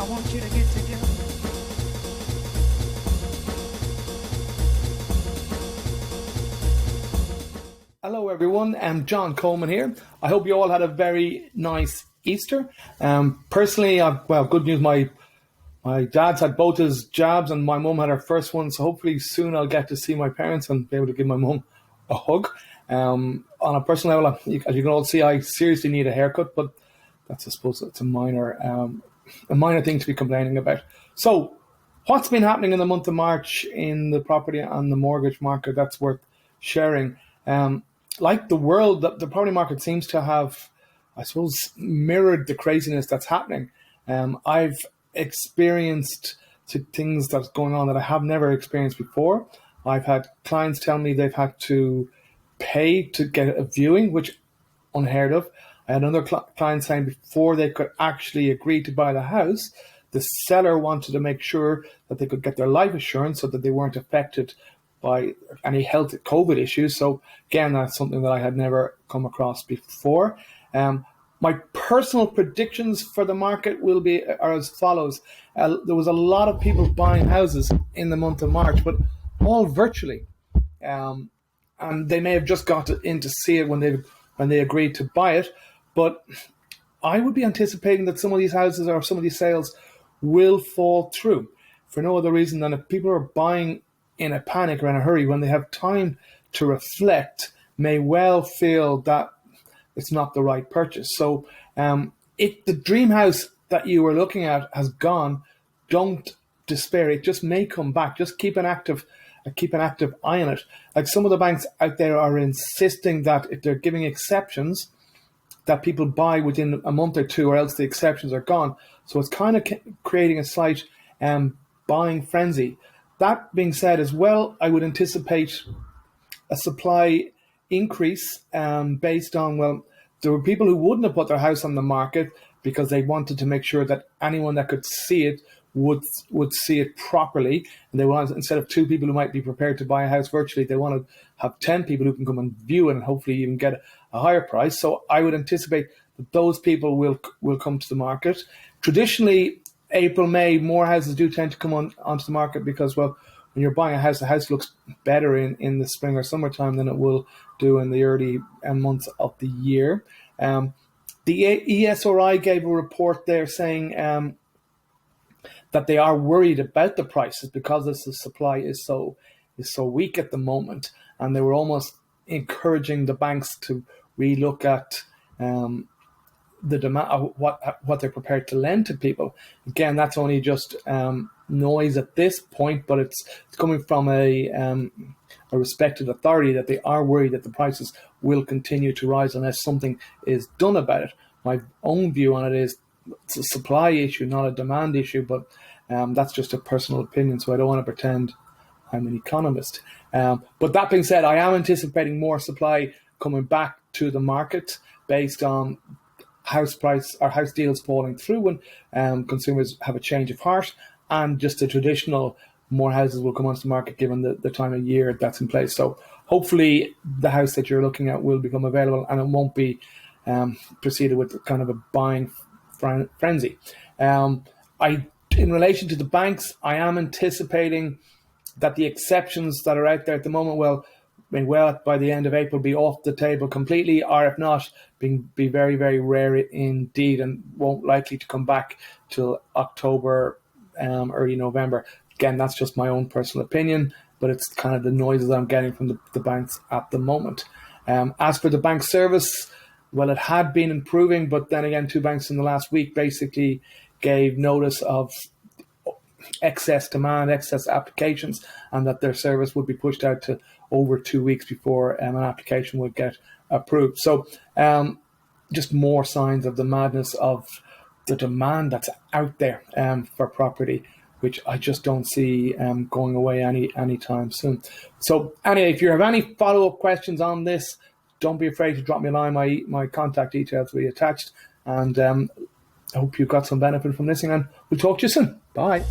I want you to get together. Hello everyone, I'm John Coleman here. I hope you all had a very nice Easter. Personally, good news, my dad's had both his jabs and my mum had her first one, so hopefully soon I'll get to see my parents and be able to give my mum a hug. On a personal level, as you can all see, I seriously need a haircut, but that's, I suppose, it's a minor thing to be complaining about. So, what's been happening in the month of March in the property and the mortgage market that's worth sharing? Like the world, the property market seems to have, I suppose, mirrored the craziness that's happening. I've experienced things that's going on that I have never experienced before. I've had clients tell me they've had to pay to get a viewing, which unheard of. I had another client saying before they could actually agree to buy the house, the seller wanted to make sure that they could get their life assurance so that they weren't affected by any health COVID issues. So again, that's something that I had never come across before. My personal predictions for the market are as follows. There was a lot of people buying houses in the month of March, but all virtually. And they may have just got in to see it when they agreed to buy it. But I would be anticipating that some of these houses or some of these sales will fall through for no other reason than if people are buying in a panic or in a hurry when they have time to reflect, may well feel that it's not the right purchase. So if the dream house that you were looking at has gone, don't despair. It just may come back. Just keep an active eye on it. Like some of the banks out there are insisting that if they're giving exceptions, that people buy within a month or two, or else the exceptions are gone. So it's kind of creating a slight buying frenzy. That being said as well, I would anticipate a supply increase based on, there were people who wouldn't have put their house on the market because they wanted to make sure that anyone that could see it would see it properly. And they wanted, instead of 2 people who might be prepared to buy a house virtually, they want to have 10 people who can come and view it and hopefully even get a higher price. So I would anticipate that those people will come to the market. Traditionally, April, May, more houses do tend to come onto the market because, when you're buying a house, the house looks better in the spring or summertime than it will do in the early months of the year. The ESRI gave a report there saying that they are worried about the prices because the supply is so weak at the moment, and they were almost encouraging the banks to relook at the demand, what they're prepared to lend to people. Again, that's only just noise at this point, but it's coming from a respected authority that they are worried that the prices will continue to rise unless something is done about it. My own view on it is it's a supply issue, not a demand issue, but that's just a personal opinion, so I don't want to pretend I'm an economist. But that being said, I am anticipating more supply coming back to the market based on house price or house deals falling through when consumers have a change of heart, and just the traditional more houses will come onto the market given the time of year that's in place. So hopefully the house that you're looking at will become available and it won't be preceded with kind of a buying frenzy. In relation to the banks, I am anticipating that the exceptions that are out there at the moment by the end of April be off the table completely, or if not, be very, very rare indeed, and won't likely to come back till October, early November. Again, that's just my own personal opinion, but it's kind of the noises I'm getting from the banks at the moment. As for the bank service, it had been improving, but then again, 2 banks in the last week basically gave notice of excess demand, excess applications, and that their service would be pushed out to over 2 weeks before an application would get approved. So just more signs of the madness of the demand that's out there for property, which I just don't see going away anytime soon. So anyway, if you have any follow-up questions on this, don't be afraid to drop me a line. My contact details will be attached, and I hope you got some benefit from listening, and we'll talk to you soon. Bye.